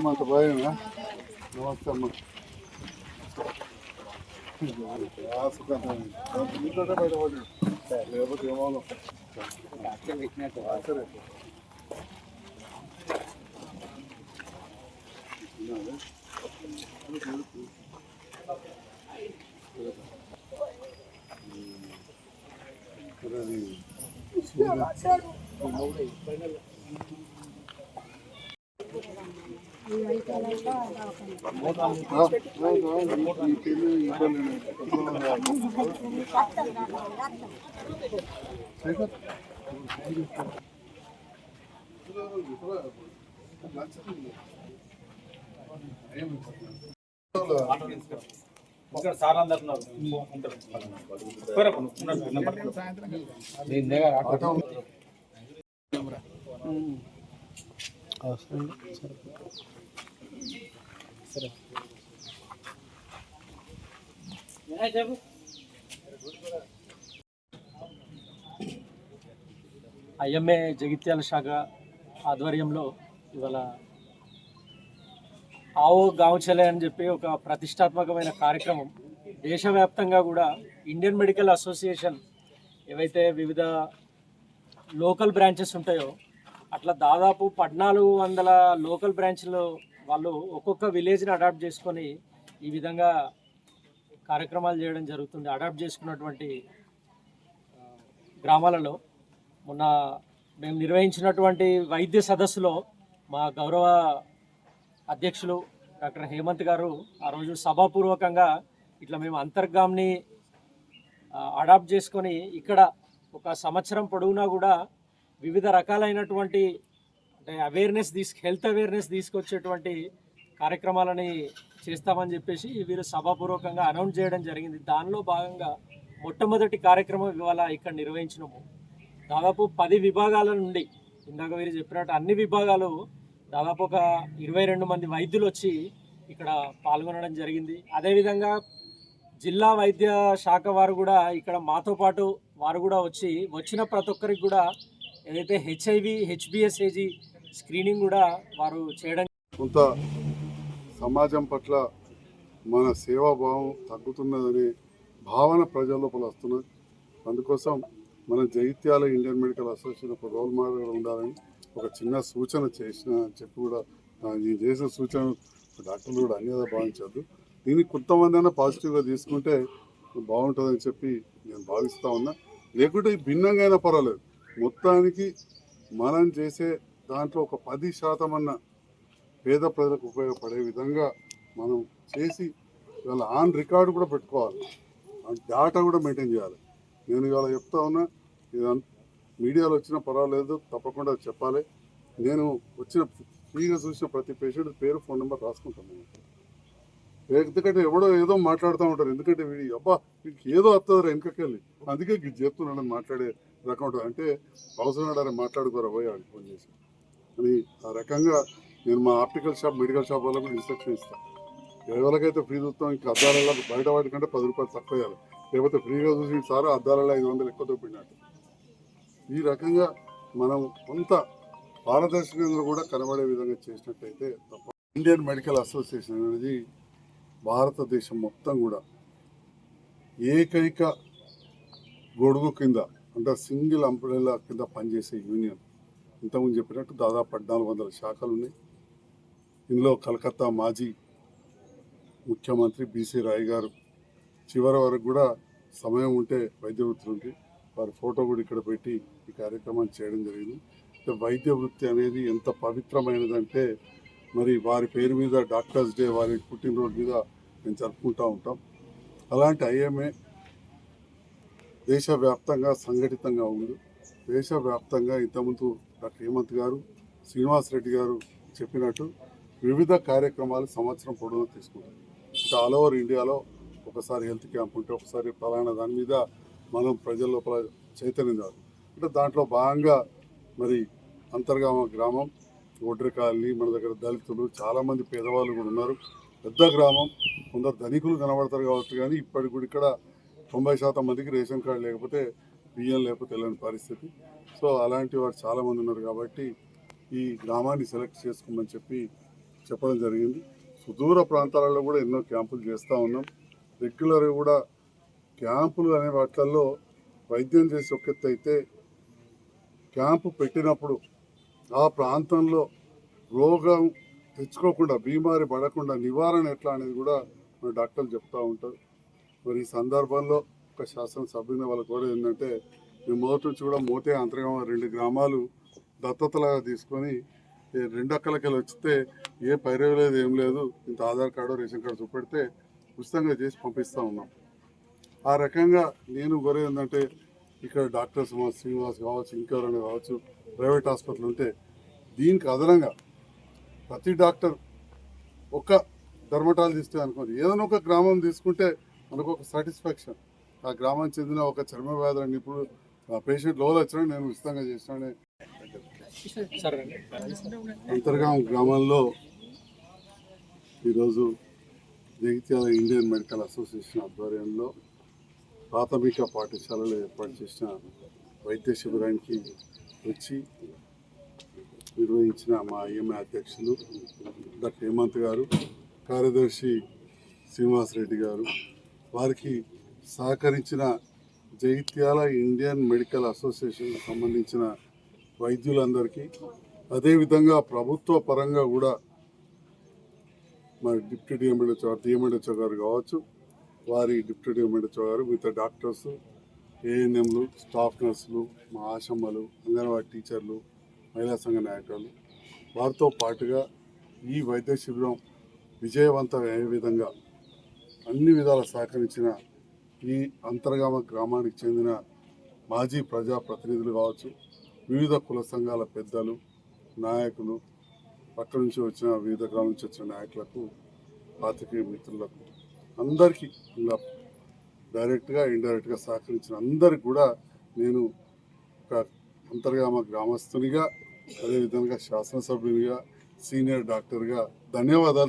అంత భయమా? నమస్తే అమ్మ. మీతోటే బయటపడ్డాడు, లేకపోతే ఏమో సరే. సార్ అందరు ఐఎంఏ జగిత్యాల శాఖ ఆధ్వర్యంలో ఇవాళ ఆవో గావ్ చలే అని చెప్పి ఒక ప్రతిష్టాత్మకమైన కార్యక్రమం దేశవ్యాప్తంగా కూడా ఇండియన్ మెడికల్ అసోసియేషన్ ఏవైతే వివిధ లోకల్ బ్రాంచెస్ ఉంటాయో అట్లా దాదాపు 1400 లోకల్ బ్రాంచ్లు వాళ్ళు ఒక్కొక్క విలేజ్ని అడాప్ట్ చేసుకొని ఈ విధంగా కార్యక్రమాలు చేయడం జరుగుతుంది. అడాప్ట్ చేసుకున్నటువంటి గ్రామాలలో మొన్న మేము నిర్వహించినటువంటి వైద్య సదస్సులో మా గౌరవ అధ్యక్షులు డాక్టర్ హేమంత్ గారు ఆ రోజు సభాపూర్వకంగా ఇట్లా మేము అంతర్గామ్ని అడాప్ట్ చేసుకొని ఇక్కడ ఒక సంవత్సరం పొడవునా కూడా వివిధ రకాలైనటువంటి అంటే హెల్త్ అవేర్నెస్ తీసుకొచ్చేటువంటి కార్యక్రమాలని చేస్తామని చెప్పేసి వీరు సభాపూర్వకంగా అనౌన్స్ చేయడం జరిగింది. దానిలో భాగంగా మొట్టమొదటి కార్యక్రమం ఇవాళ ఇక్కడ నిర్వహించినాము. దాదాపు 10 విభాగాల నుండి ఇందాక వీరు చెప్పినట్టు అన్ని విభాగాలు దాదాపు ఒక 22 మంది వైద్యులు వచ్చి ఇక్కడ పాల్గొనడం జరిగింది. అదేవిధంగా జిల్లా వైద్య శాఖ వారు కూడా ఇక్కడ మాతో పాటు వారు కూడా వచ్చిన ప్రతి ఒక్కరికి కూడా ఏదైతే హెచ్ఐవి హెచ్బిఎస్ఏజీ స్క్రీనింగ్ కూడా వారు చేయడం. కొంత సమాజం పట్ల మన సేవాభావం తగ్గుతున్నదనే భావన ప్రజల లోపల వస్తున్నది. అందుకోసం మన జగిత్యాల ఇండియన్ మెడికల్ అసోసియేషన్ ఒక రోల్ మోడల్గా ఉండాలని ఒక చిన్న సూచన చెప్పి కూడా నేను చేసిన సూచన డాక్టర్లు కూడా అన్యదా భావించద్దు. దీన్ని కొంతమంది అయినా పాజిటివ్గా తీసుకుంటే బాగుంటుందని చెప్పి నేను భావిస్తూ ఉన్నా. లేకుంటే భిన్నంగా అయినా పర్వాలేదు, మొత్తానికి మనం చేసే దాంట్లో ఒక 10% అన్న పేద ప్రజలకు ఉపయోగపడే విధంగా మనం చేసి ఇవాళ ఆన్ రికార్డు కూడా పెట్టుకోవాలి, డేటా కూడా మెయింటైన్ చేయాలి. నేను ఇవాళ చెప్తా ఉన్నా, మీడియాలో వచ్చినా పర్వాలేదు, తప్పకుండా చెప్పాలి. నేను ఫ్రీగా చూసిన ప్రతి పేషెంట్ పేరు, ఫోన్ నెంబర్ రాసుకుంటాను. ఎందుకంటే ఎవడో ఏదో మాట్లాడుతూ ఉంటారు, ఎందుకంటే వీడి అబ్బా వీడికి ఏదో వస్తుంది వెనకకెళ్ళి, అందుకే చెప్తున్నాడని మాట్లాడే రకం ఉంటుంది. అంటే అవసరం మాట్లాడుకోరా పోయి ఆడికి ఫోన్ చేసి అని ఆ రకంగా నేను మా ఆప్టికల్ షాప్ మెడికల్ షాప్ వాళ్ళకు ఇన్స్ట్రక్షన్ ఇస్తాను. ఎవరికైతే ఫ్రీ చూస్తాం ఇంకా అద్దాలలో బయట వాటి కంటే 10 రూపాయలు తక్కువ వేయాలి, లేకపోతే ఫ్రీగా చూసి సార్ అద్దాలలో 500 ఎక్కువ తప్పినట్టు. ఈ రకంగా మనం కొంత పారదర్శకంగా కూడా కనబడే విధంగా చేసినట్టయితే తప్ప. ఇండియన్ మెడికల్ అసోసియేషన్ అనేది భారతదేశం మొత్తం కూడా ఏకైక గొడుగు కింద అంటే సింగిల్ అంబ్రెల్లా కింద పనిచేసే యూనియన్. ఇంతకుముందు చెప్పినట్టు దాదాపు 1400 శాఖలు ఉన్నాయి. ఇందులో కలకత్తా మాజీ ముఖ్యమంత్రి బీసీ రాయ్ గారు చివరి వరకు కూడా సమయం ఉంటే వైద్య వృత్తి నుండి వారి ఫోటో కూడా ఇక్కడ పెట్టి ఈ కార్యక్రమాన్ని చేయడం జరిగింది. వైద్య వృత్తి అనేది ఎంత పవిత్రమైనదంటే మరి వారి పేరు మీద డాక్టర్స్ డే, వారి పుట్టినరోజు మీద మేము జరుపుకుంటూ ఉంటాం. అలాంటి ఐఎంఏ దేశవ్యాప్తంగా సంఘటితంగా ఉంది. దేశవ్యాప్తంగా ఇంతకుముందు డాక్టర్ హేమంత్ గారు, శ్రీనివాస్ రెడ్డి గారు చెప్పినట్టు వివిధ కార్యక్రమాలు సంవత్సరం పొడవునా తీసుకుంటాం. ఇంకా ఆల్ ఓవర్ ఇండియాలో ఒకసారి హెల్త్ క్యాంప్ ఉంటే, ఒకసారి ఫలానా దాని మీద మనం ప్రజల లోపల చైతన్యం కాదు అంటే దాంట్లో భాగంగా మరి గ్రామం ఒడ్రి కాలనీ, మన దగ్గర దళితులు చాలామంది పేదవాళ్ళు కూడా ఉన్నారు. పెద్ద గ్రామం, కొందరు ధనికులు కనబడతారు కాబట్టి, కానీ ఇప్పటికి కూడా ఇక్కడ 90% మందికి రేషన్ కార్డు లేకపోతే బియ్యం లేకపోతే వెళ్ళని పరిస్థితి. సో అలాంటి వారు చాలామంది ఉన్నారు కాబట్టి ఈ గ్రామాన్ని సెలెక్ట్ చేసుకోమని చెప్పడం జరిగింది. సుదూర ప్రాంతాలలో కూడా ఎన్నో క్యాంపులు చేస్తూ ఉన్నాం. రెగ్యులర్గా కూడా క్యాంపులు అనే వాటిల్లో వైద్యం చేసి ఒక ఎత్తు అయితే, క్యాంపు పెట్టినప్పుడు ఆ ప్రాంతంలో రోగం తెచ్చుకోకుండా, బీమారి పడకుండా నివారణ ఎట్లా అనేది కూడా మన డాక్టర్లు చెప్తూ ఉంటారు. మరి ఈ సందర్భంలో ఒక శాసనసభ్యుని వాళ్ళ కూడా ఏంటంటే, మేము మొదటి నుంచి కూడా మోతే అంతర్గామ 2 గ్రామాలు దత్తతలాగా తీసుకొని 2 అక్కలకెళ్ళి వచ్చితే ఏ పైరవి లేదు, ఏం లేదు, ఇంత ఆధార్ కార్డు రేషన్ కార్డు చూపెడితే ఉచితంగా చేసి పంపిస్తూ ఉన్నాం. ఆ రకంగా నేను కోరేది ఏంటంటే, ఇక్కడ డాక్టర్స్ మా శ్రీనివాస్ కావచ్చు, ఇంకెవరైనా కావచ్చు, ప్రైవేట్ హాస్పిటల్ ఉంటే దీనికి అదనంగా ప్రతి డాక్టర్ ఒక డర్మటాలజిస్ట్ అనుకోండి, ఏదైనా ఒక గ్రామం తీసుకుంటే మనకు ఒక సాటిస్ఫాక్షన్. ఆ గ్రామానికి చెందిన ఒక చర్మ వ్యాధుల నిపుణుడు ఆ పేషెంట్ లోపల వచ్చినా నేను ఉచితంగా చేసినానే. అంతర్గాం గ్రామంలో ఈరోజు జగిత్యాల ఇండియన్ మెడికల్ అసోసియేషన్ ఆధ్వర్యంలో ప్రాథమిక పాఠశాలలో ఏర్పాటు చేసిన వైద్య శిబిరానికి వచ్చి నిర్వహించిన మా ఐఎంఏ అధ్యక్షులు డాక్టర్ హేమంత్ గారు, కార్యదర్శి శ్రీనివాస్ రెడ్డి గారు, వారికి సహకరించిన జగిత్యాల ఇండియన్ మెడికల్ అసోసియేషన్కి సంబంధించిన వైద్యులందరికీ, అదేవిధంగా ప్రభుత్వ పరంగా కూడా మరి డిప్యూటీ డిఎంహెచ్ఓ గారు కావచ్చు, వారి డిప్యూటీ డిఎంహెచ్ఓ గారు, మిగతా డాక్టర్స్, ఏఎన్ఎంలు, స్టాఫ్ నర్సులు, మా ఆశమ్మలు, అంగన్వాడీ టీచర్లు, మహిళా సంఘ నాయకులు, వారితో పాటుగా ఈ వైద్య శిబిరం విజయవంతం అయ్యే విధంగా అన్ని విధాల సహకరించిన ఈ అంతర్గామ గ్రామానికి చెందిన మాజీ ప్రజాప్రతినిధులు కావచ్చు, వివిధ కుల సంఘాల పెద్దలు, నాయకులు, పక్క నుంచి వచ్చిన వివిధ గ్రామాల నుంచి వచ్చిన నాయకులకు, పాత్రికేయ మిత్రులకు, అందరికీ ఇలా డైరెక్ట్గా ఇండైరెక్ట్గా సహకరించిన అందరికి కూడా నేను ఒక అంతర్గామ గ్రామస్తునిగా, అదేవిధంగా శాసనసభ్యునిగా, సీనియర్ డాక్టర్గా ధన్యవాదాలు